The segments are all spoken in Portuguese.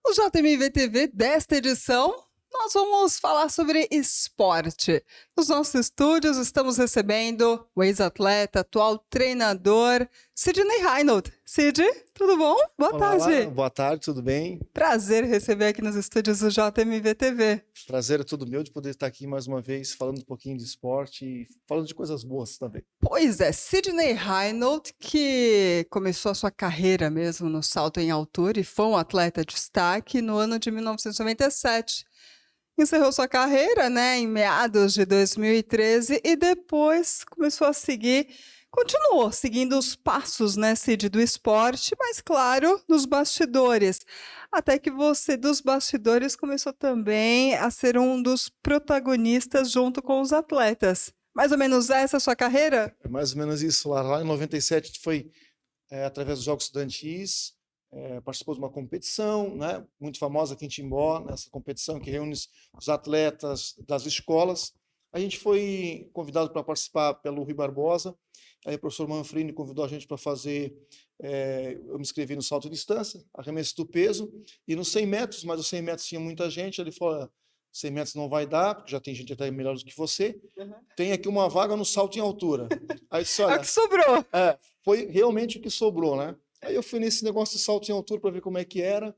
No JMV TV desta edição, nós vamos falar sobre esporte. Nos nossos estúdios estamos recebendo o ex-atleta, atual treinador, Sidney Reinold. Sid, tudo bom? Boa Olá, tarde. boa tarde, tudo bem? Prazer receber aqui nos estúdios do JMV TV. Prazer é todo meu de poder estar aqui mais uma vez falando um pouquinho de esporte e falando de coisas boas também. Pois é, Sidney Reinold, que começou a sua carreira mesmo no salto em altura e foi um atleta de destaque no ano de 1997. Encerrou sua carreira, né, em meados de 2013 e depois começou a seguir, continuou seguindo os passos, né, Sid, do esporte, mas claro, nos bastidores. Até que você, dos bastidores, começou também a ser um dos protagonistas junto com os atletas. Mais ou menos essa a sua carreira? É mais ou menos isso. Lá em 97 foi através dos Jogos Estudantis, participou de uma competição, né, muito famosa aqui em Timbó, nessa competição que reúne os atletas das escolas. A gente foi convidado para participar pelo Rui Barbosa, aí o professor Manfrini convidou a gente para fazer, eu me inscrevi no salto de distância, arremesso do peso, e nos 100 metros, mas os 100 metros tinha muita gente, ele falou, 100 metros não vai dar, porque já tem gente até melhor do que você, tem aqui uma vaga no salto em altura. Aí disse, É o olha, que sobrou. foi realmente o que sobrou, né? Aí eu fui nesse negócio de salto em altura para ver como é que era.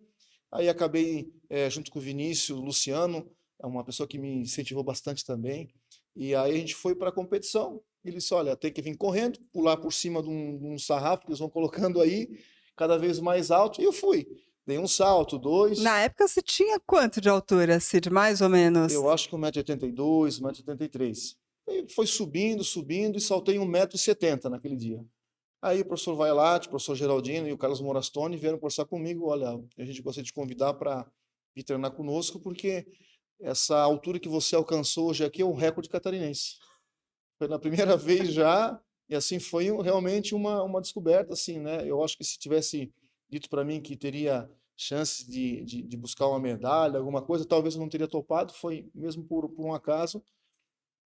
Aí acabei, junto com o Vinícius, o Luciano, é uma pessoa que me incentivou bastante também. E aí a gente foi para a competição. Ele disse, olha, tem que vir correndo, pular por cima de um sarrafo que eles vão colocando aí, cada vez mais alto. E eu fui. Dei um salto, dois. Na época você tinha quanto de altura, Sid, mais ou menos? Eu acho que 1,82 m, 1,83 m. E foi subindo, subindo e saltei 1,70 m naquele dia. Aí o professor Vailate, o professor Geraldino e o Carlos Morastoni vieram conversar comigo, olha, a gente gostaria de convidar para vir treinar conosco, porque essa altura que você alcançou hoje aqui é o recorde catarinense. Foi na primeira vez já, e assim foi realmente uma descoberta, assim, né? Eu acho que se tivesse dito para mim que teria chance de buscar uma medalha, alguma coisa, talvez eu não teria topado, foi mesmo por um acaso,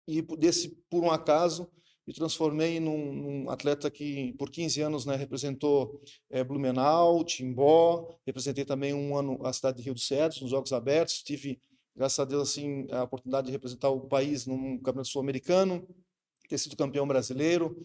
e por um acaso, me transformei num atleta que, por 15 anos, né, representou Blumenau, Timbó, representei também um ano a cidade de Rio dos Cedros, nos Jogos Abertos, tive, graças a Deus, assim, a oportunidade de representar o país num campeonato sul-americano, ter sido campeão brasileiro,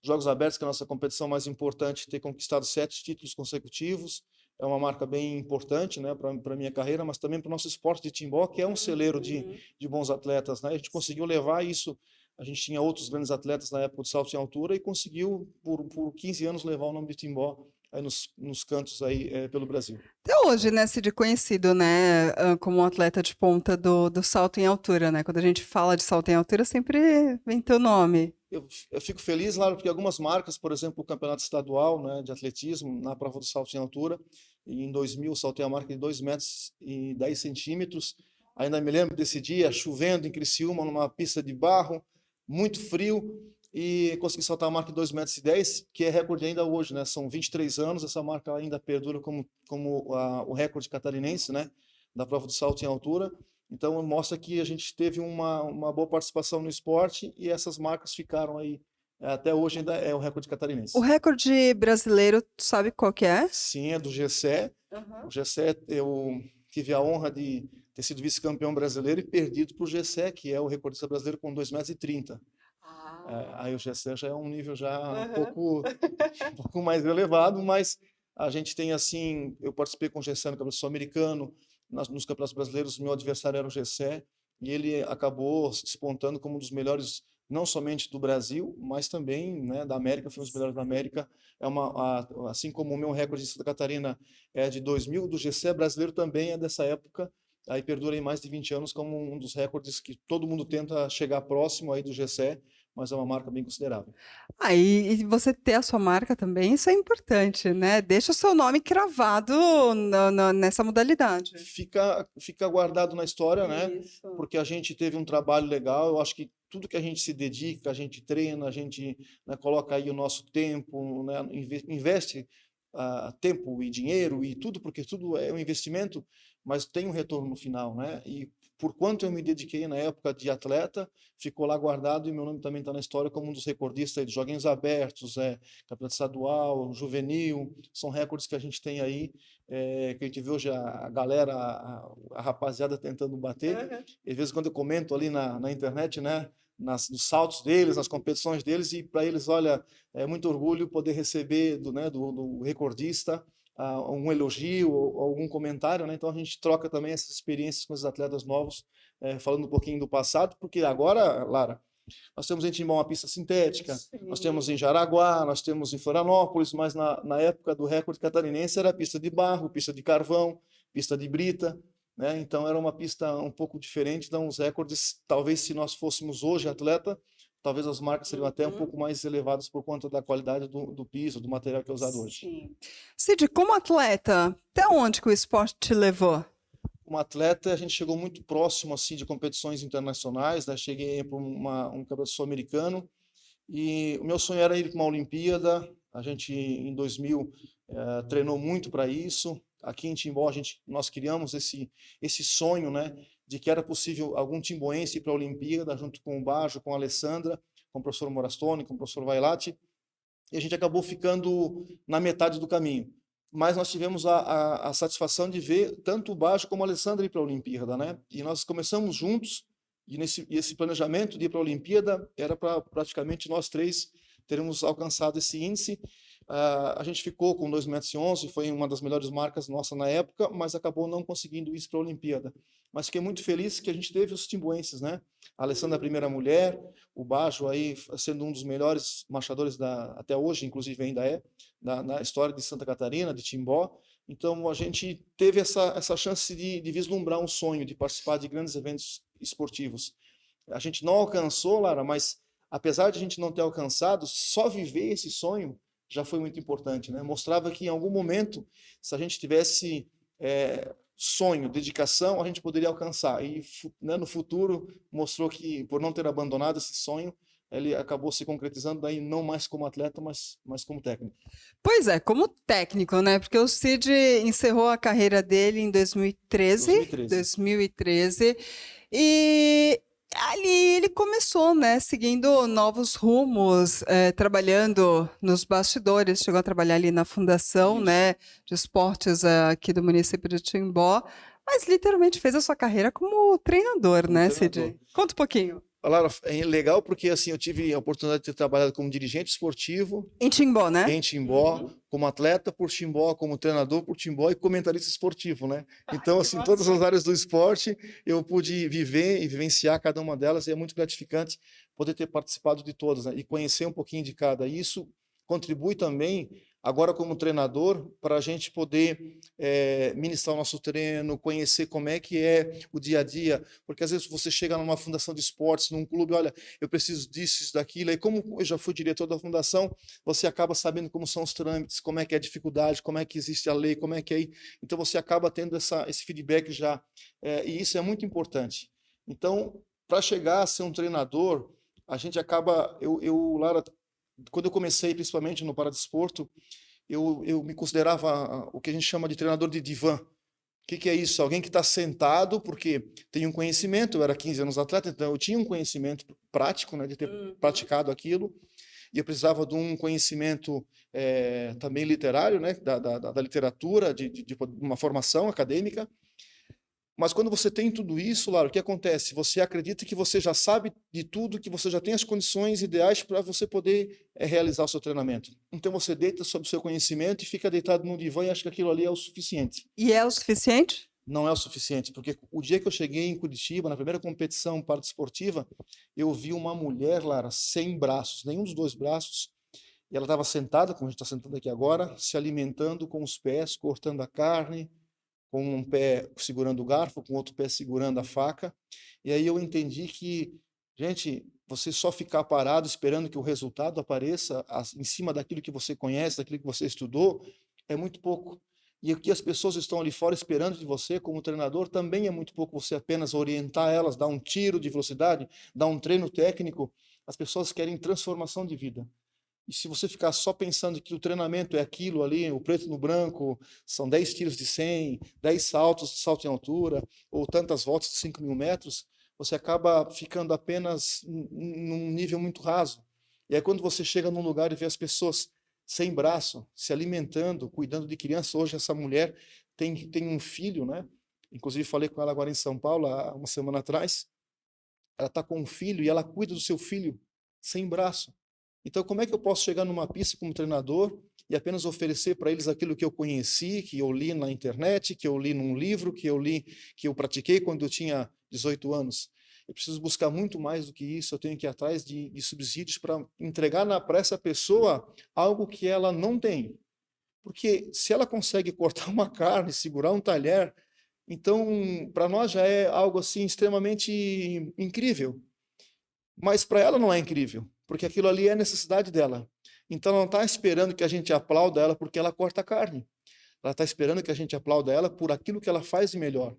Jogos Abertos, que é a nossa competição mais importante, ter conquistado 7 títulos consecutivos, é uma marca bem importante, né, para a minha carreira, mas também para o nosso esporte de Timbó, que é um celeiro de bons atletas, né? A gente conseguiu levar isso, a gente tinha outros grandes atletas na época do salto em altura e conseguiu, por 15 anos, levar o nome de Timbó aí nos cantos aí pelo Brasil. Até hoje, né, Cid, conhecido, né, como um atleta de ponta do salto em altura, né? Quando a gente fala de salto em altura, sempre vem teu nome. Eu fico feliz, Lara, porque algumas marcas, por exemplo, o campeonato estadual, né, de atletismo, na prova do salto em altura, e em 2000 saltei a marca de 2 metros e 10 centímetros. Ainda me lembro desse dia, chovendo em Criciúma, numa pista de barro, muito frio, e consegui saltar a marca de 2 metros e 10, que é recorde ainda hoje, né? São 23 anos, essa marca ainda perdura como o recorde catarinense, né, da prova do salto em altura. Então, mostra que a gente teve uma boa participação no esporte e essas marcas ficaram aí. Até hoje ainda é o recorde O catarinense. recorde brasileiro, tu sabe qual que é? Sim, é do Gessé. O Gessé, eu tive a honra de ter sido vice-campeão brasileiro e perdido para o Gessé, que é o recordista brasileiro com 2,30 m. Aí o Gessé já é um nível já um pouco mais elevado, mas a gente tem assim, eu participei com o Gessé no Campeonato Sul-Americano, nos campeonatos brasileiros, meu adversário era o Gessé, e ele acabou se despontando como um dos melhores, não somente do Brasil, mas também, né, da América, foi um dos melhores da América. Assim como o meu recorde de Santa Catarina é de 2000, do Gessé brasileiro também é dessa época, aí perdura em mais de 20 anos como um dos recordes que todo mundo tenta chegar próximo aí do Gessé, mas é uma marca bem considerável. E você ter a sua marca também, isso é importante, né? Deixa o seu nome cravado nessa modalidade. Fica guardado na história, né? Isso. Porque a gente teve um trabalho legal. Eu acho que tudo que a gente se dedica, a gente treina, a gente, né, coloca aí o nosso tempo, né, investe tempo e dinheiro e tudo, porque tudo é um investimento, mas tem um retorno no final, né? E por quanto eu me dediquei na época de atleta, ficou lá guardado e meu nome também está na história como um dos recordistas de Joguinhos Abertos, campeonato estadual, juvenil, são recordes que a gente tem aí, que a gente vê hoje a galera, a rapaziada tentando bater. Uhum. E às vezes quando eu comento ali na internet, né, nos saltos deles, nas competições deles, e para eles, olha, é muito orgulho poder receber do recordista um elogio ou algum comentário, né? Então a gente troca também essas experiências com os atletas novos, falando um pouquinho do passado, porque agora, Lara, nós temos em Timbó uma pista sintética, nós temos em Jaraguá, nós temos em Florianópolis, mas na época do recorde catarinense era pista de barro, pista de carvão, pista de brita, né? Então era uma pista um pouco diferente, então os recordes, talvez se nós fôssemos hoje atleta, talvez as marcas seriam até um pouco mais elevadas por conta da qualidade do piso, do material que é usado hoje. Sim. Cid, como atleta, até onde que o esporte te levou? Como atleta, a gente chegou muito próximo assim de competições internacionais, né? Cheguei para um campeonato sul-americano e o meu sonho era ir para uma Olimpíada. A gente em 2000 treinou muito para isso. Aqui em Timbó nós criamos esse sonho, né, de que era possível algum timboense ir para a Olimpíada junto com o Bajo, com a Alessandra, com o professor Morastoni, com o professor Vailate, e a gente acabou ficando na metade do caminho. Mas nós tivemos a satisfação de ver tanto o Bajo como a Alessandra ir para a Olimpíada, né? E nós começamos juntos, e esse planejamento de ir para a Olimpíada era para praticamente nós três termos alcançado esse índice. A gente ficou com 2,11 m, foi uma das melhores marcas nossa na época, mas acabou não conseguindo ir para a Olimpíada. Mas fiquei muito feliz que a gente teve os timbuenses, né? A Alessandra, a primeira mulher, o Bajo aí sendo um dos melhores marchadores até hoje, inclusive ainda na história de Santa Catarina, de Timbó. Então a gente teve essa chance de vislumbrar um sonho, de participar de grandes eventos esportivos. A gente não alcançou, Lara, mas apesar de a gente não ter alcançado, só viver esse sonho já foi muito importante, né? Mostrava que em algum momento, se a gente tivesse sonho, dedicação, a gente poderia alcançar. E né, no futuro mostrou que, por não ter abandonado esse sonho, ele acabou se concretizando daí não mais como atleta, mas como técnico. Pois é, como técnico, né? Porque o Cid encerrou a carreira dele em 2013, 2013, e ali ele começou, né, seguindo novos rumos, trabalhando nos bastidores, chegou a trabalhar ali na fundação, Isso. né, de esportes aqui do município de Timbó, mas literalmente fez a sua carreira como treinador, Como né, treinador. Cid? Conta um pouquinho. Lara, é legal porque assim eu tive a oportunidade de ter trabalhado como dirigente esportivo Em Timbó, né? em Timbó, como atleta por Timbó, como treinador por Timbó e comentarista esportivo, né? Então, assim, todas as áreas do esporte eu pude viver e vivenciar cada uma delas e é muito gratificante poder ter participado de todas, né? E conhecer um pouquinho de cada. E isso contribui também, agora como treinador, para a gente poder ministrar o nosso treino, conhecer como é que é o dia a dia, porque às vezes você chega numa fundação de esportes, num clube, olha, eu preciso disso, isso, daquilo, e como eu já fui diretor da fundação, você acaba sabendo como são os trâmites, como é que é a dificuldade, como é que existe a lei, como é que é, então você acaba tendo esse feedback já, e isso é muito importante. Então, para chegar a ser um treinador, a gente acaba, Lara, quando eu comecei, principalmente no paradesporto, eu me considerava o que a gente chama de treinador de divã. O que é isso? Alguém que está sentado, porque tem um conhecimento, eu era 15 anos atleta, então eu tinha um conhecimento prático, né, de ter praticado aquilo, e eu precisava de um conhecimento também literário, né, da literatura, de uma formação acadêmica. Mas quando você tem tudo isso, Lara, o que acontece? Você acredita que você já sabe de tudo, que você já tem as condições ideais para você poder realizar o seu treinamento. Então você deita sobre o seu conhecimento e fica deitado no divã e acha que aquilo ali é o suficiente. E é o suficiente? Não é o suficiente, porque o dia que eu cheguei em Curitiba, na primeira competição paradesportiva, eu vi uma mulher, Lara, sem braços, nenhum dos dois braços, e ela estava sentada, como a gente está sentado aqui agora, se alimentando com os pés, cortando a carne, com um pé segurando o garfo, com outro pé segurando a faca. E aí eu entendi que, gente, você só ficar parado esperando que o resultado apareça em cima daquilo que você conhece, daquilo que você estudou, é muito pouco. E o que as pessoas estão ali fora esperando de você como treinador também é muito pouco. Você apenas orientar elas, dar um tiro de velocidade, dar um treino técnico. As pessoas querem transformação de vida. E se você ficar só pensando que o treinamento é aquilo ali, o preto no branco, são 10 tiros de 100, 10 saltos de salto em altura, ou tantas voltas de 5.000 metros, você acaba ficando apenas num nível muito raso. E aí quando você chega num lugar e vê as pessoas sem braço, se alimentando, cuidando de criança, hoje essa mulher tem um filho, né? Inclusive falei com ela agora em São Paulo, há uma semana atrás, ela está com um filho e ela cuida do seu filho sem braço. Então, como é que eu posso chegar numa pista como treinador e apenas oferecer para eles aquilo que eu conheci, que eu li na internet, que eu li num livro, que eu li, que eu pratiquei quando eu tinha 18 anos? Eu preciso buscar muito mais do que isso. Eu tenho que ir atrás de subsídios para entregar para essa pessoa algo que ela não tem. Porque se ela consegue cortar uma carne, segurar um talher, então para nós já é algo assim extremamente incrível. Mas para ela não é incrível, porque aquilo ali é a necessidade dela. Então ela não está esperando que a gente aplauda ela porque ela corta a carne. Ela está esperando que a gente aplauda ela por aquilo que ela faz de melhor.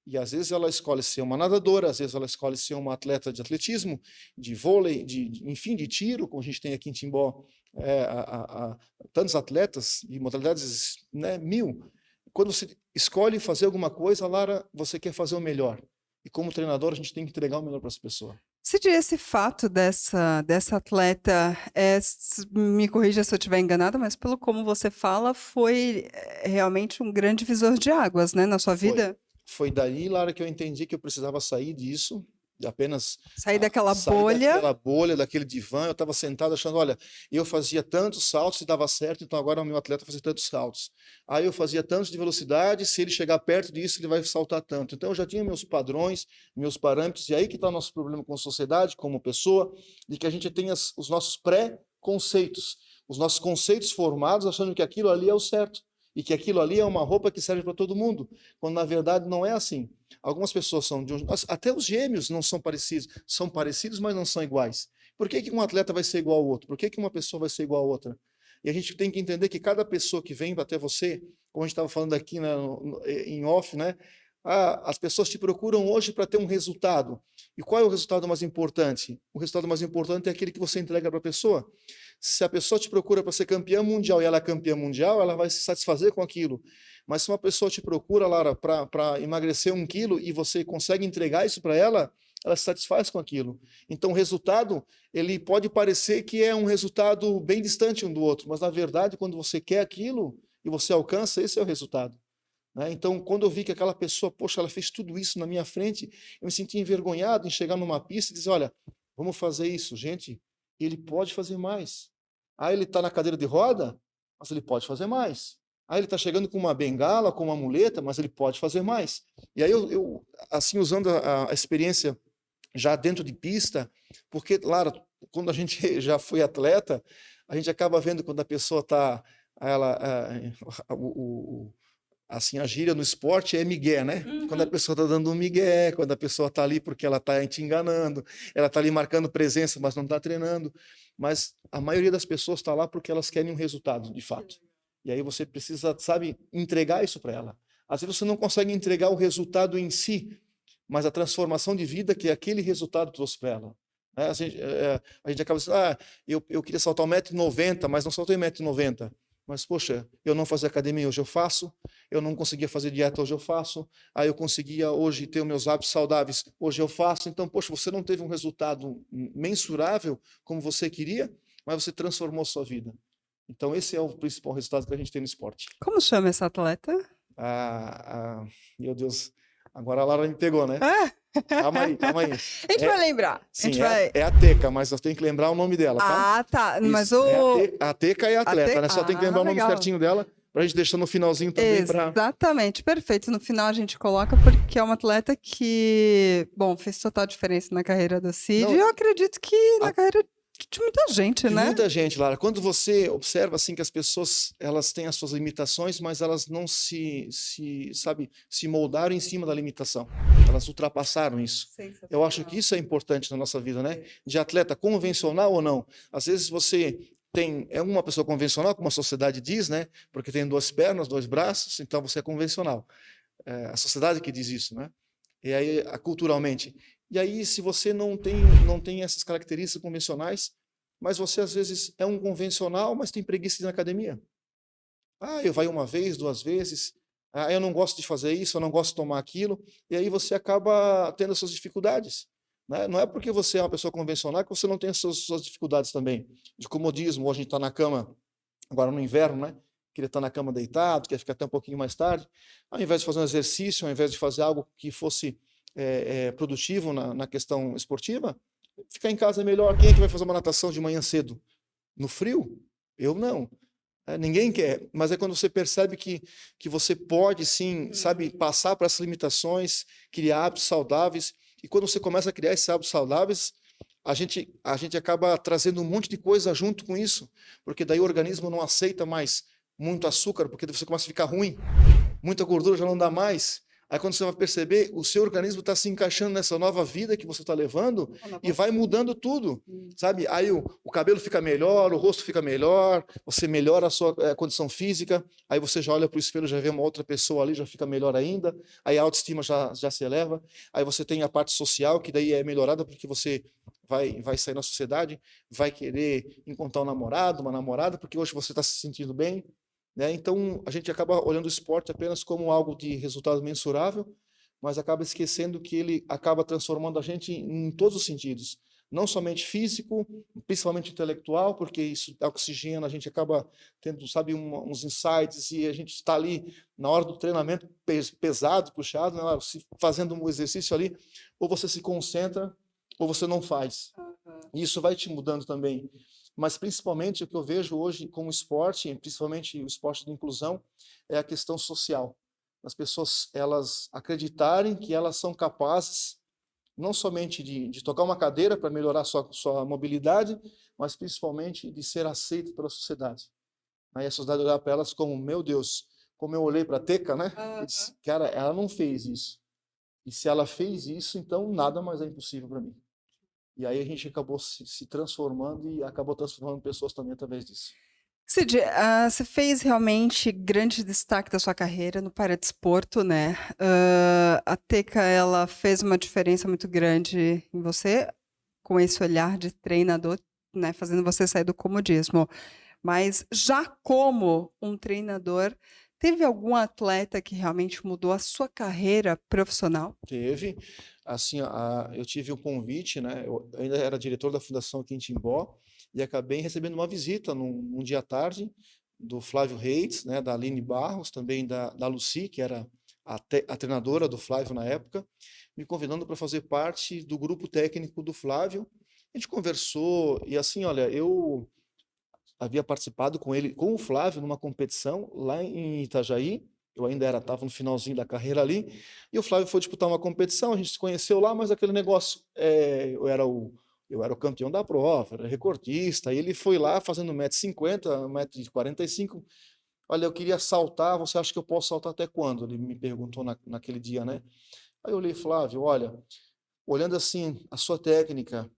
E às vezes ela escolhe ser uma nadadora, às vezes ela escolhe ser uma atleta de atletismo, de vôlei, enfim, de tiro, como a gente tem aqui em Timbó, tantos atletas e modalidades, né, 1000. Quando você escolhe fazer alguma coisa, Lara, você quer fazer o melhor. E como treinador, a gente tem que entregar o melhor para essa pessoa. Cid, esse fato dessa atleta, me corrija se eu estiver enganada, mas pelo como você fala, foi realmente um grande divisor de águas, né, na sua vida? Foi daí, Lara, que eu entendi que eu precisava sair disso, de apenas Sair daquela sair bolha. daquela bolha, daquele divã. Eu estava sentado achando, olha, eu fazia tantos saltos e dava certo, então agora o meu atleta fazia tantos saltos. Aí eu fazia tantos de velocidade, se ele chegar perto disso, ele vai saltar tanto. Então eu já tinha meus padrões, meus parâmetros, e aí que está o nosso problema com a sociedade, como pessoa, de que a gente tem os nossos pré-conceitos, os nossos conceitos formados, achando que aquilo ali é o certo e que aquilo ali é uma roupa que serve para todo mundo, quando na verdade não é assim. Algumas pessoas são até os gêmeos não são parecidos, mas não são iguais. Por que um atleta vai ser igual ao outro? Por que uma pessoa vai ser igual a outra? E a gente tem que entender que cada pessoa que vem até você, como a gente estava falando aqui, né, em off, né? As pessoas te procuram hoje para ter um resultado. E qual é o resultado mais importante? O resultado mais importante é aquele que você entrega para a pessoa. Se a pessoa te procura para ser campeã mundial e ela é campeã mundial, ela vai se satisfazer com aquilo. Mas se uma pessoa te procura, Lara, para emagrecer 1 quilo e você consegue entregar isso para ela, ela se satisfaz com aquilo. Então, o resultado, ele pode parecer que é um resultado bem distante um do outro, mas na verdade, quando você quer aquilo e você alcança, esse é o resultado. Né? Então, quando eu vi que aquela pessoa, poxa, ela fez tudo isso na minha frente, eu me senti envergonhado em chegar numa pista e dizer, olha, vamos fazer isso, gente, ele pode fazer mais. Ele está na cadeira de roda, mas ele pode fazer mais. Ele está chegando com uma bengala, com uma muleta, mas ele pode fazer mais. E aí eu assim, usando a experiência já dentro de pista, porque, claro, quando a gente já foi atleta, a gente acaba vendo quando a pessoa está, assim, a gíria no esporte é migué, né? Quando a pessoa está dando um migué, quando a pessoa está ali porque ela está te enganando, ela está ali marcando presença, mas não está treinando. Mas a maioria das pessoas está lá porque elas querem um resultado, de fato. E aí você precisa, sabe, entregar isso para ela. Às vezes você não consegue entregar o resultado em si, mas a transformação de vida que aquele resultado trouxe para ela. A gente acaba dizendo, eu queria saltar 1,90 m, mas não saltei 1,90 m. Mas, poxa, eu não fazia academia, hoje eu faço. Eu não conseguia fazer dieta, hoje eu faço. Eu conseguia hoje ter os meus hábitos saudáveis, hoje eu faço. Então, poxa, você não teve um resultado mensurável como você queria, mas você transformou sua vida. Então, esse é o principal resultado que a gente tem no esporte. Como chama essa atleta? Meu Deus, agora a Lara me pegou, né? Calma aí. A gente vai lembrar. Sim, é a Teca, mas eu tenho que lembrar o nome dela, tá? Tá. Isso, Mas a Teca é a atleta, né? Só tem que lembrar o nome certinho dela, pra gente deixar no finalzinho também. Exatamente, perfeito. No final a gente coloca porque é uma atleta que, bom, fez total diferença na carreira do Cid. E eu acredito que na carreira de muita gente, né? Muita gente, Lara. Quando você observa assim que as pessoas, elas têm as suas limitações, mas elas não se moldaram em cima da limitação. Elas ultrapassaram isso. Eu acho que isso é importante na nossa vida, né? De atleta convencional ou não. Às vezes você é uma pessoa convencional, como a sociedade diz, né? Porque tem 2 pernas, 2 braços, então você é convencional. É a sociedade que diz isso, né? E aí, culturalmente. E aí, se você não tem essas características convencionais, mas você às vezes é um convencional, mas tem preguiça de ir na academia. Eu vou uma vez, 2 vezes, eu não gosto de fazer isso, eu não gosto de tomar aquilo, e aí você acaba tendo as suas dificuldades, né? Não é porque você é uma pessoa convencional que você não tem as suas dificuldades também, de comodismo. Hoje a gente está na cama, agora no inverno, né? Queria estar na cama deitado, quer ficar até um pouquinho mais tarde, ao invés de fazer um exercício, ao invés de fazer algo que fosse produtivo na questão esportiva, ficar em casa é melhor. Quem é que vai fazer uma natação de manhã cedo? No frio? Eu não. Ninguém quer, mas é quando você percebe que você pode sim, sabe, passar para essas limitações, criar hábitos saudáveis, e quando você começa a criar esses hábitos saudáveis, a gente acaba trazendo um monte de coisa junto com isso, porque daí o organismo não aceita mais muito açúcar, porque você começa a ficar ruim, muita gordura já não dá mais. Aí quando você vai perceber, o seu organismo está se encaixando nessa nova vida que você está levando e vai mudando tudo, sabe? Aí o cabelo fica melhor, o rosto fica melhor, você melhora a sua condição física, aí você já olha para o espelho, já vê uma outra pessoa ali, já fica melhor ainda, aí a autoestima já se eleva, aí você tem a parte social, que daí é melhorada porque você vai sair na sociedade, vai querer encontrar um namorado, uma namorada, porque hoje você está se sentindo bem, né? Então, a gente acaba olhando o esporte apenas como algo de resultado mensurável, mas acaba esquecendo que ele acaba transformando a gente em todos os sentidos, não somente físico, principalmente intelectual, porque isso oxigena, a gente acaba tendo, sabe, uns insights, e a gente está ali na hora do treinamento pesado, puxado, né, fazendo um exercício ali, ou você se concentra, ou você não faz. E isso vai te mudando também. Mas principalmente o que eu vejo hoje como esporte, principalmente o esporte de inclusão, é a questão social. As pessoas, elas acreditarem que elas são capazes não somente de tocar uma cadeira para melhorar sua mobilidade, mas principalmente de ser aceito pela sociedade. Aí a sociedade olhar para elas como, meu Deus, como eu olhei para a Teca, né? E disse, cara, ela não fez isso. E se ela fez isso, então nada mais é impossível para mim. E aí a gente acabou se transformando e acabou transformando pessoas também através disso. Cid, você fez realmente grande destaque da sua carreira no paradesporto, né? A Teca, ela fez uma diferença muito grande em você, com esse olhar de treinador, né? Fazendo você sair do comodismo. Mas já como um treinador, teve algum atleta que realmente mudou a sua carreira profissional? Teve, assim, eu tive um convite, né? Eu ainda era diretor da Fundação aqui em Timbó e acabei recebendo uma visita num dia à tarde do Flávio Reis, né? Da Aline Barros, também da Lucy, que era a treinadora do Flávio na época, me convidando para fazer parte do grupo técnico do Flávio. A gente conversou e assim, olha, eu havia participado com ele, com o Flávio, numa competição lá em Itajaí. Eu ainda estava no finalzinho da carreira ali, e o Flávio foi disputar uma competição, a gente se conheceu lá, mas aquele negócio, eu era o campeão da prova, era recordista, e ele foi lá fazendo 1,50 m, 1,45 m. Olha, eu queria saltar, você acha que eu posso saltar até quando? Ele me perguntou naquele dia, né? Aí eu olhei, Flávio, olha, olhando assim a sua técnica,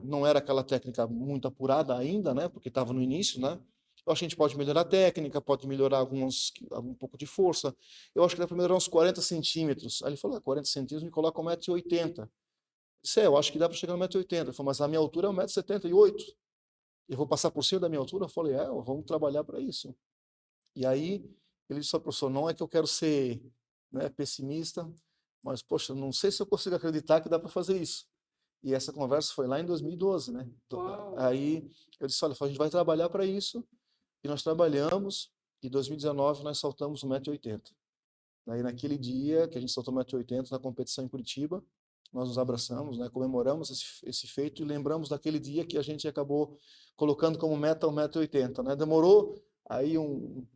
não era aquela técnica muito apurada ainda, né? Porque estava no início, né? Eu acho que a gente pode melhorar a técnica, pode melhorar um pouco de força. Eu acho que dá para melhorar uns 40 centímetros. Aí ele falou, 40 centímetros me coloca 1,80 m. Disse, eu acho que dá para chegar a 1,80 m. Ele falou, mas a minha altura é 1,78 m. Eu vou passar por cima da minha altura? Eu falei, vamos trabalhar para isso. E aí ele disse, professor, não é que eu quero ser, né, pessimista, mas, poxa, não sei se eu consigo acreditar que dá para fazer isso. E essa conversa foi lá em 2012, né? Aí eu disse, olha, a gente vai trabalhar para isso. E nós trabalhamos, e em 2019 nós saltamos 1,80 m. Daí naquele dia que a gente saltou 1,80 m na competição em Curitiba, nós nos abraçamos, né? Comemoramos esse feito e lembramos daquele dia que a gente acabou colocando como meta 1,80 m, né? Demorou aí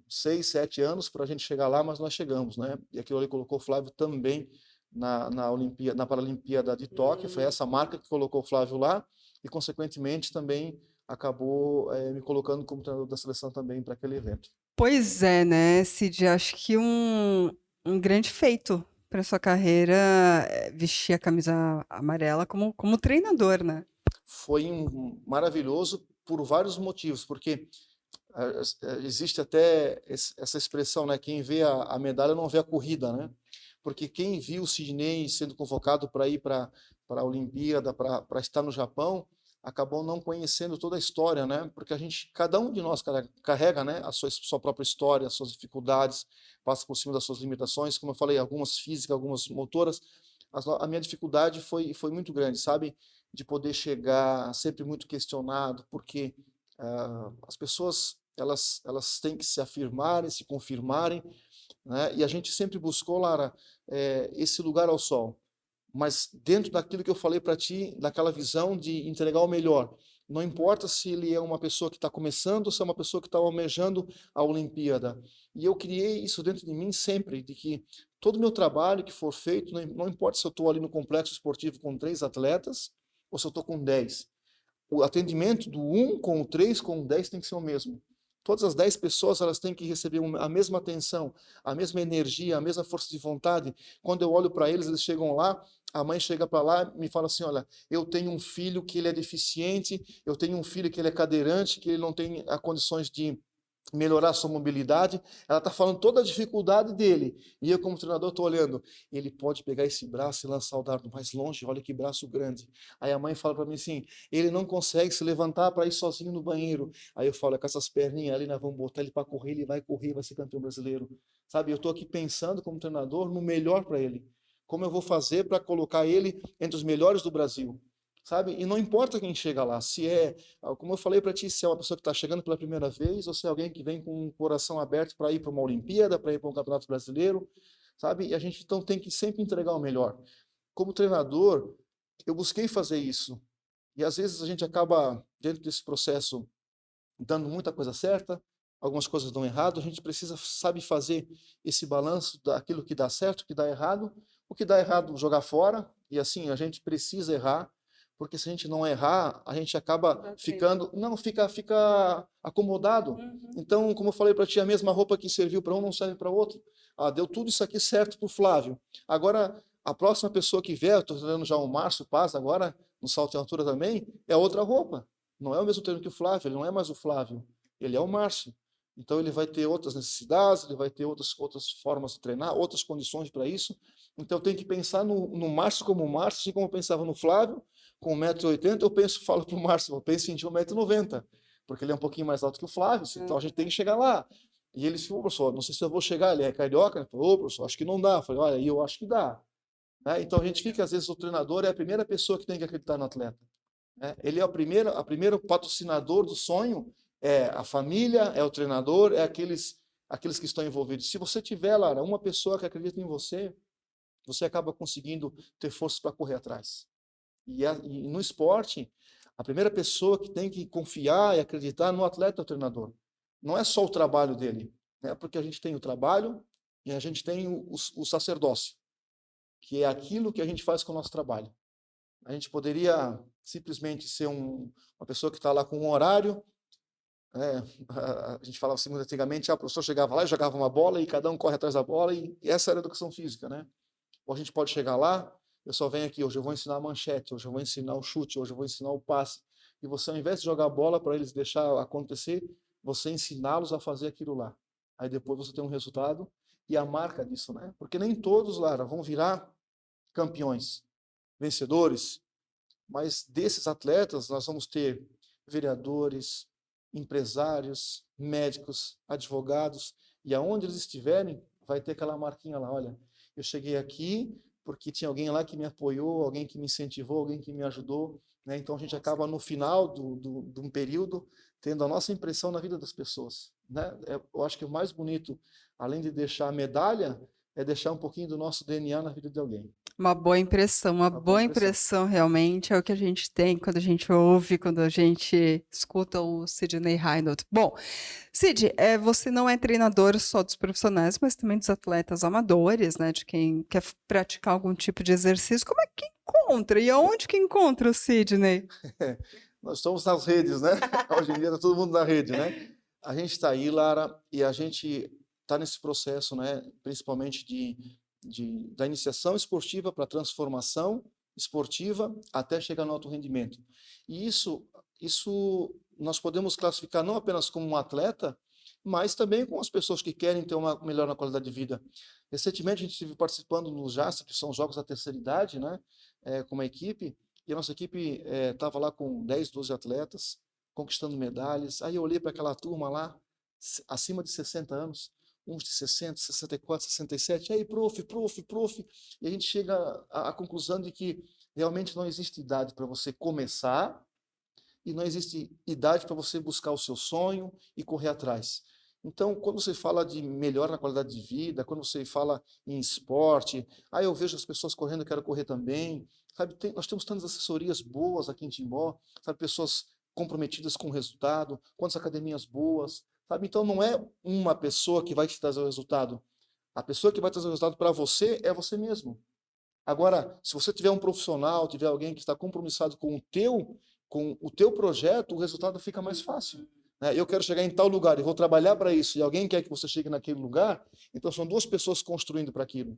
6, 7 anos para a gente chegar lá, mas nós chegamos, né? E aquilo ali colocou o Flávio também na Paralimpíada de Tóquio. Foi essa marca que colocou o Flávio lá e, consequentemente, também acabou me colocando como treinador da seleção também para aquele evento. Pois é, né, Cid? Acho que um grande feito para sua carreira é vestir a camisa amarela como treinador, né? Foi maravilhoso por vários motivos, porque existe até essa expressão, né? Quem vê a medalha não vê a corrida, né? Porque quem viu o Sidney sendo convocado para ir para a Olimpíada, para estar no Japão, acabou não conhecendo toda a história, né? Porque cada um de nós carrega, né, a sua própria história, as suas dificuldades, passa por cima das suas limitações, como eu falei, algumas físicas, algumas motoras. A minha dificuldade foi muito grande, sabe? De poder chegar sempre muito questionado, porque as pessoas elas têm que se afirmarem, se confirmarem, né? E a gente sempre buscou, Lara, esse lugar ao sol, mas dentro daquilo que eu falei para ti, daquela visão de entregar o melhor. Não importa se ele é uma pessoa que está começando ou se é uma pessoa que está almejando a Olimpíada. E eu criei isso dentro de mim sempre, de que todo o meu trabalho que for feito, não importa se eu estou ali no complexo esportivo com 3 atletas ou se eu estou com 10. O atendimento do 1 com o 3 com o 10 tem que ser o mesmo. Todas as 10 pessoas elas têm que receber a mesma atenção, a mesma energia, a mesma força de vontade. Quando eu olho para eles, eles chegam lá, a mãe chega para lá e me fala assim, olha, eu tenho um filho que ele é deficiente, eu tenho um filho que ele é cadeirante, que ele não tem condições de melhorar a sua mobilidade. Ela está falando toda a dificuldade dele. E eu, como treinador, estou olhando. Ele pode pegar esse braço e lançar o dardo mais longe. Olha que braço grande. Aí a mãe fala para mim assim, ele não consegue se levantar para ir sozinho no banheiro. Aí eu falo, com essas perninhas ali, nós vamos botar ele para correr, ele vai correr, vai ser campeão brasileiro. Sabe, eu estou aqui pensando como treinador no melhor para ele. Como eu vou fazer para colocar ele entre os melhores do Brasil. Sabe? E não importa quem chega lá, se como eu falei para ti, se é uma pessoa que está chegando pela primeira vez ou se é alguém que vem com o coração aberto para ir para uma Olimpíada, para ir para um Campeonato Brasileiro, sabe? E a gente então tem que sempre entregar o melhor. Como treinador, eu busquei fazer isso. E às vezes a gente acaba, dentro desse processo, dando muita coisa certa, algumas coisas dão errado, a gente precisa, sabe, fazer esse balanço daquilo que dá certo, o que dá errado, o que dá errado jogar fora, e assim, a gente precisa errar, porque se a gente não errar, a gente acaba ficando, não, fica acomodado. Então, como eu falei para ti, a mesma roupa que serviu para um não serve para outro. Deu tudo isso aqui certo para o Flávio. Agora, a próxima pessoa que vier, eu estou treinando já o Márcio Paz agora, no salto em altura também, é outra roupa. Não é o mesmo treino que o Flávio, ele não é mais o Flávio, ele é o Márcio. Então ele vai ter outras necessidades, ele vai ter outras formas de treinar, outras condições para isso. Então eu tenho que pensar no Márcio como o Márcio, assim como eu pensava no Flávio, com 1,80 m, falo para o Márcio, eu penso em 1,90 m, porque ele é um pouquinho mais alto que o Flávio, então a gente tem que chegar lá. E ele falou, professor, não sei se eu vou chegar, ele é carioca, ele falou, professor, acho que não dá. Eu falei, olha, eu acho que dá. Então a gente fica, às vezes o treinador é a primeira pessoa que tem que acreditar no atleta. Ele é o primeiro patrocinador do sonho, é a família, é o treinador, é aqueles que estão envolvidos. Se você tiver, Lara, uma pessoa que acredita em você, você acaba conseguindo ter forças para correr atrás. E no esporte, a primeira pessoa que tem que confiar e acreditar no atleta é o treinador. Não é só o trabalho dele, né? Porque a gente tem o trabalho e a gente tem o sacerdócio, que é aquilo que a gente faz com o nosso trabalho. A gente poderia simplesmente ser uma pessoa que está lá com um horário, né? A gente falava assim muito antigamente, o professor chegava lá e jogava uma bola e cada um corre atrás da bola e essa era a educação física, né? Ou a gente pode chegar lá, eu só venho aqui, hoje eu vou ensinar a manchete, hoje eu vou ensinar o chute, hoje eu vou ensinar o passe. E você, ao invés de jogar a bola para eles deixar acontecer, você ensiná-los a fazer aquilo lá. Aí depois você tem um resultado e a marca disso, né? Porque nem todos, Lara, vão virar campeões, vencedores, mas desses atletas nós vamos ter vereadores, empresários, médicos, advogados, e aonde eles estiverem, vai ter aquela marquinha lá, olha, eu cheguei aqui porque tinha alguém lá que me apoiou, alguém que me incentivou, alguém que me ajudou, né? Então a gente acaba no final de um período tendo a nossa impressão na vida das pessoas, né? Eu acho que o mais bonito, além de deixar a medalha, é deixar um pouquinho do nosso DNA na vida de alguém. Uma boa impressão, uma boa impressão realmente é o que a gente tem quando a gente ouve, quando a gente escuta o Sidney Reynolds. Bom, Sid, você não é treinador só dos profissionais, mas também dos atletas amadores, né? De quem quer praticar algum tipo de exercício. Como é que encontra? E aonde que encontra o Sidney? Nós estamos nas redes, né? Hoje em dia está todo mundo na rede, né? A gente está aí, Lara, e a gente está nesse processo, né? Principalmente da iniciação esportiva para a transformação esportiva até chegar no alto rendimento. E isso nós podemos classificar não apenas como um atleta, mas também com as pessoas que querem ter uma melhor qualidade de vida. Recentemente a gente esteve participando nos JAST, que são os Jogos da Terceira Idade, né? Com uma equipe, e a nossa equipe estava lá com 10, 12 atletas, conquistando medalhas. Aí eu olhei para aquela turma lá, acima de 60 anos, uns de 60, 64, 67. E aí, prof. E a gente chega à conclusão de que realmente não existe idade para você começar e não existe idade para você buscar o seu sonho e correr atrás. Então, quando você fala de melhora na qualidade de vida, quando você fala em esporte, aí eu vejo as pessoas correndo, eu quero correr também. Sabe, nós temos tantas assessorias boas aqui em Timbó, sabe, pessoas comprometidas com o resultado, quantas academias boas, sabe? Então, não é uma pessoa que vai te trazer o resultado. A pessoa que vai trazer o resultado para você é você mesmo. Agora, se você tiver um profissional, tiver alguém que está compromissado com o teu projeto, o resultado fica mais fácil. Né? Eu quero chegar em tal lugar e vou trabalhar para isso, e alguém quer que você chegue naquele lugar, então são duas pessoas construindo para aquilo.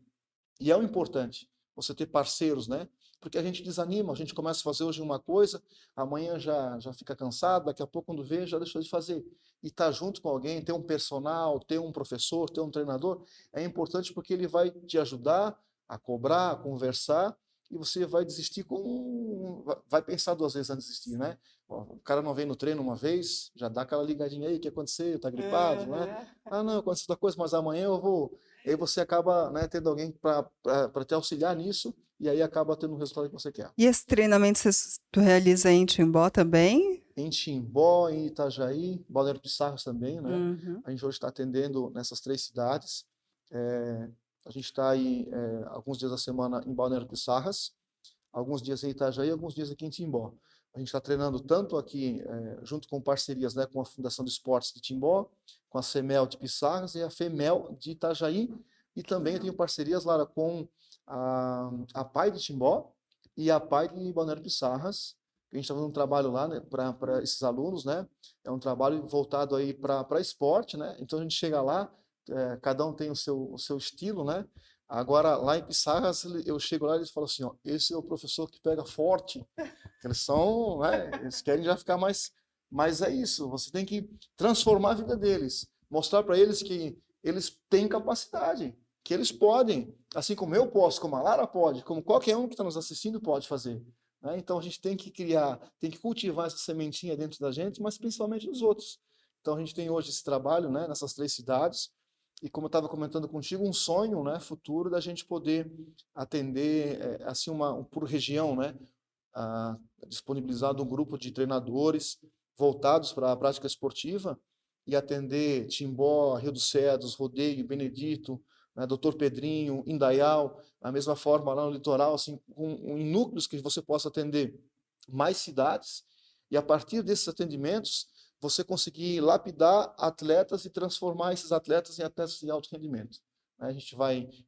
E é o importante, você ter parceiros, né? Porque a gente desanima, a gente começa a fazer hoje uma coisa, amanhã já fica cansado, daqui a pouco quando vê, já deixou de fazer. E estar junto com alguém, ter um personal, ter um professor, ter um treinador, é importante porque ele vai te ajudar a cobrar, a conversar, e você vai desistir vai pensar duas vezes antes de desistir, né? O cara não vem no treino uma vez, já dá aquela ligadinha aí, o que aconteceu? Tá gripado, né? Ah, não, aconteceu outra coisa, mas amanhã eu vou. Aí você acaba, né, tendo alguém para te auxiliar nisso, e aí acaba tendo o resultado que você quer. E esse treinamento tu realiza em Timbó também? Em Timbó, em Itajaí, Balneário Pissarras também, né? Uhum. A gente hoje está atendendo nessas 3 cidades. A gente está aí alguns dias da semana em Balneário Pissarras, alguns dias em Itajaí, alguns dias aqui em Timbó. A gente está treinando tanto aqui, junto com parcerias, né, com a Fundação de Esportes de Timbó, com a CEMEL de Pissarras e a FEMEL de Itajaí, e também eu tenho parcerias, Lara, com a PAI de Timbó e a PAI de Balneário Pissarras. A gente está fazendo um trabalho lá, né, para esses alunos, né? É um trabalho voltado aí para esporte, né? Então a gente chega lá, cada um tem o seu estilo, né? Agora, lá em Pissarras, eu chego lá e eles falam assim, ó, esse é o professor que pega forte. Eles são, né, eles querem já ficar mais... Mas é isso, você tem que transformar a vida deles, mostrar para eles que eles têm capacidade, que eles podem, assim como eu posso, como a Lara pode, como qualquer um que está nos assistindo pode fazer. Né? Então a gente tem que criar, tem que cultivar essa sementinha dentro da gente, mas principalmente nos outros. Então a gente tem hoje esse trabalho, né, nessas 3 cidades, e como eu estava comentando contigo, um sonho, né, futuro da gente poder atender assim por região, né, disponibilizado um grupo de treinadores voltados para a prática esportiva e atender Timbó, Rio dos Cedros, Rodeio, Benedito, né, Doutor Pedrinho, Indaial, da mesma forma lá no litoral, assim, em núcleos que você possa atender mais cidades e a partir desses atendimentos você conseguir lapidar atletas e transformar esses atletas em atletas de alto rendimento. A gente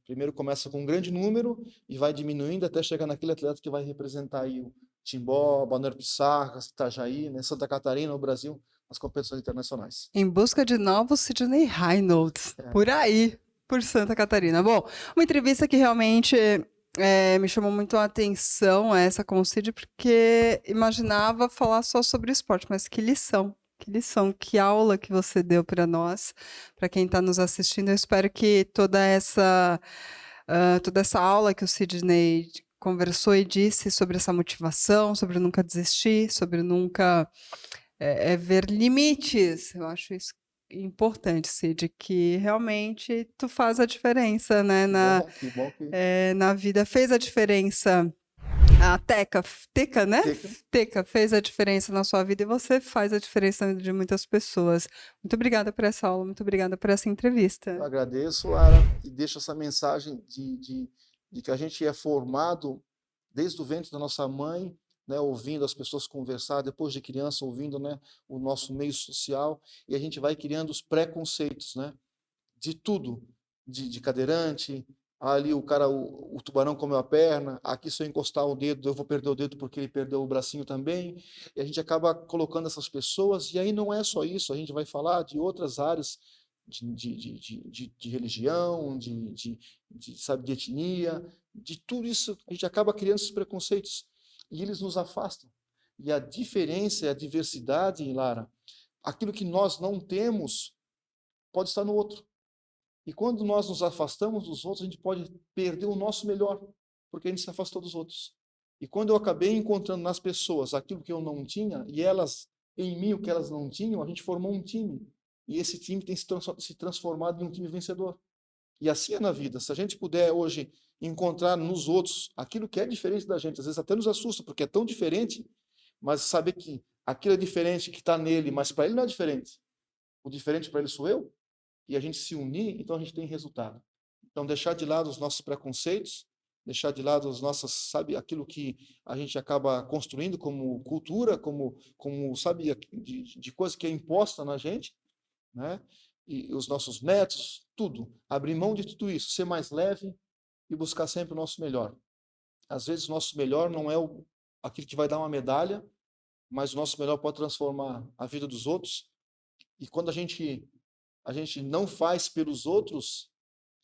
primeiro começa com um grande número e vai diminuindo até chegar naquele atleta que vai representar aí o Timbó, Balneário Pissarras, Itajaí, né, Santa Catarina, no Brasil, nas competições internacionais. Em busca de novos Sidney Reynolds, por aí, por Santa Catarina. Bom, uma entrevista que realmente me chamou muito a atenção, essa com o Cid, porque imaginava falar só sobre esporte, mas que lição, que aula que você deu para nós, para quem está nos assistindo. Eu espero que toda essa aula que o Sidney conversou e disse sobre essa motivação, sobre nunca desistir, sobre nunca ver limites. Eu acho isso importante, Cid, que realmente tu faz a diferença, né, Que bom que... na vida. Fez a diferença. A Teca, né? Teca fez a diferença na sua vida e você faz a diferença na vida de muitas pessoas. Muito obrigada por essa aula, muito obrigada por essa entrevista. Eu agradeço, Lara, e deixo essa mensagem de que a gente é formado desde o ventre da nossa mãe, né, ouvindo as pessoas conversar, depois de criança, ouvindo, né, o nosso meio social, e a gente vai criando os preconceitos, né, de tudo, de cadeirante, ali o tubarão comeu a perna, aqui se eu encostar o dedo, eu vou perder o dedo porque ele perdeu o bracinho também, e a gente acaba colocando essas pessoas, e aí não é só isso, a gente vai falar de outras áreas de religião, sabe, de etnia, de tudo isso, a gente acaba criando esses preconceitos, e eles nos afastam. E a diferença, a diversidade, Lara, aquilo que nós não temos, pode estar no outro. E quando nós nos afastamos dos outros, a gente pode perder o nosso melhor, porque a gente se afastou dos outros. E quando eu acabei encontrando nas pessoas aquilo que eu não tinha, e elas em mim o que elas não tinham, a gente formou um time. E esse time tem se transformado em um time vencedor. E assim é na vida. Se a gente puder hoje encontrar nos outros aquilo que é diferente da gente, às vezes até nos assusta, porque é tão diferente, mas saber que aquilo é diferente que está nele, mas para ele não é diferente. O diferente para ele sou eu, e a gente se unir, então a gente tem resultado. Então, deixar de lado os nossos preconceitos, deixar de lado as nossas, sabe, aquilo que a gente acaba construindo como cultura, como sabe, de coisa que é imposta na gente, né? E os nossos métodos, tudo. Abrir mão de tudo isso, ser mais leve e buscar sempre o nosso melhor. Às vezes, o nosso melhor não é aquilo que vai dar uma medalha, mas o nosso melhor pode transformar a vida dos outros. E quando a gente não faz pelos outros,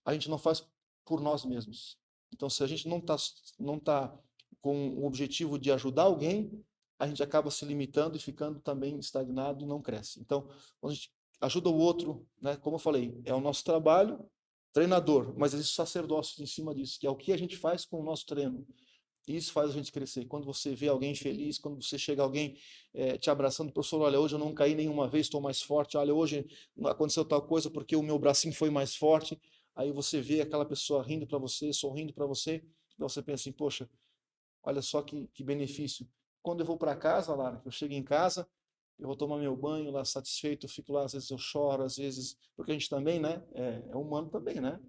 a gente não faz por nós mesmos. Então, se a gente não tá com o objetivo de ajudar alguém, a gente acaba se limitando e ficando também estagnado e não cresce. Então, quando a gente ajuda o outro, né, como eu falei, é o nosso trabalho, treinador, mas existe sacerdócio em cima disso, que é o que a gente faz com o nosso treino. Isso faz a gente crescer. Quando você vê alguém feliz, quando você chega alguém te abraçando, professor, olha, hoje eu não caí nenhuma vez, estou mais forte, olha, hoje aconteceu tal coisa porque o meu bracinho foi mais forte. Aí você vê aquela pessoa rindo para você, sorrindo para você, e você pensa assim, poxa, olha só que benefício. Quando eu vou para casa, Lara, eu chego em casa, eu vou tomar meu banho lá satisfeito, eu fico lá, às vezes eu choro, às vezes, porque a gente também, né, é humano também, né?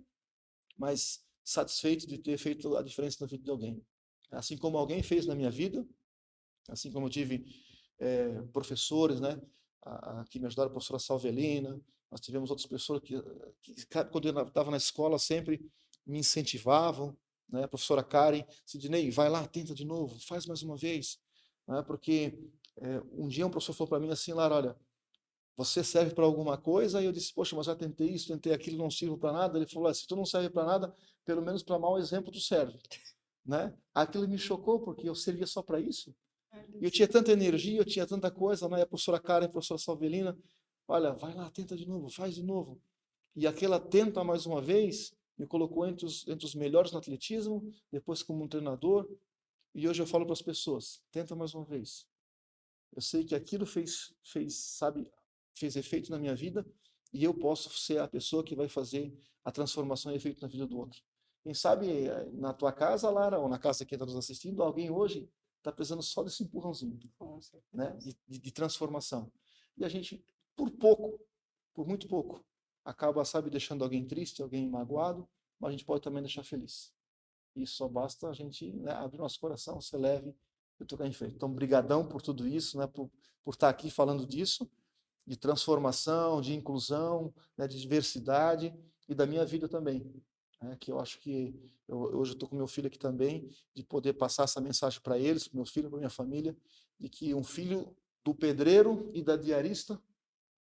Mas satisfeito de ter feito a diferença na vida de alguém. Assim como alguém fez na minha vida, assim como eu tive professores, né, que me ajudaram, a professora Salvelina, nós tivemos outras pessoas que quando eu estava na escola, sempre me incentivavam, né, a professora Karen, Sidney, vai lá, tenta de novo, faz mais uma vez, né, porque um dia um professor falou para mim assim, Lara, olha, você serve para alguma coisa? E eu disse, poxa, mas já tentei isso, tentei aquilo, não sirvo para nada. Ele falou, se tu não serve para nada, pelo menos para mau exemplo tu serve, né? Aquilo me chocou, porque eu servia só para isso. E eu tinha tanta energia, eu tinha tanta coisa, né? A professora Karen, a professora Salvelina, olha, vai lá, tenta de novo, faz de novo. E aquela tenta mais uma vez, me colocou entre os melhores no atletismo, depois como um treinador, e hoje eu falo para as pessoas, tenta mais uma vez. Eu sei que aquilo fez efeito na minha vida, e eu posso ser a pessoa que vai fazer a transformação e efeito na vida do outro. Quem sabe na tua casa, Lara, ou na casa que está nos assistindo, alguém hoje está precisando só desse empurrãozinho, né, de transformação. E a gente, por muito pouco, acaba, deixando alguém triste, alguém magoado, mas a gente pode também deixar feliz. E só basta a gente, né, abrir nosso coração, ser leve e tocar em frente. Então, brigadão por tudo isso, né, por estar aqui falando disso, de transformação, de inclusão, né, de diversidade e da minha vida também. Que eu acho que hoje eu estou com meu filho aqui também, de poder passar essa mensagem para eles, para meu filho, para minha família, de que um filho do pedreiro e da diarista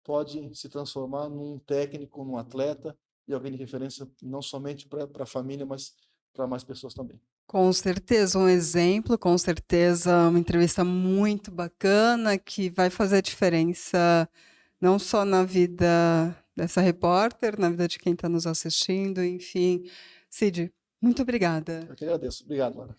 pode se transformar num técnico, num atleta e alguém de referência não somente para a família, mas para mais pessoas também. Com certeza, um exemplo, com certeza uma entrevista muito bacana que vai fazer a diferença não só na vida dessa repórter, na vida de quem está nos assistindo, enfim. Cid, muito obrigada. Eu que agradeço. Obrigado, Lara.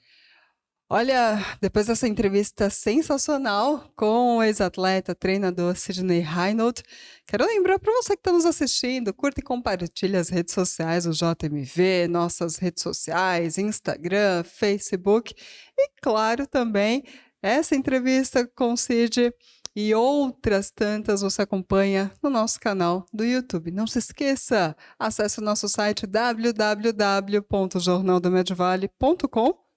Olha, depois dessa entrevista sensacional com o ex-atleta, treinador Sidney Reinold, quero lembrar para você que está nos assistindo, curta e compartilhe as redes sociais do JMV, nossas redes sociais, Instagram, Facebook e, claro, também essa entrevista com o Cid e outras tantas você acompanha no nosso canal do YouTube. Não se esqueça, acesse o nosso site www.jornaldomedvale.com.br.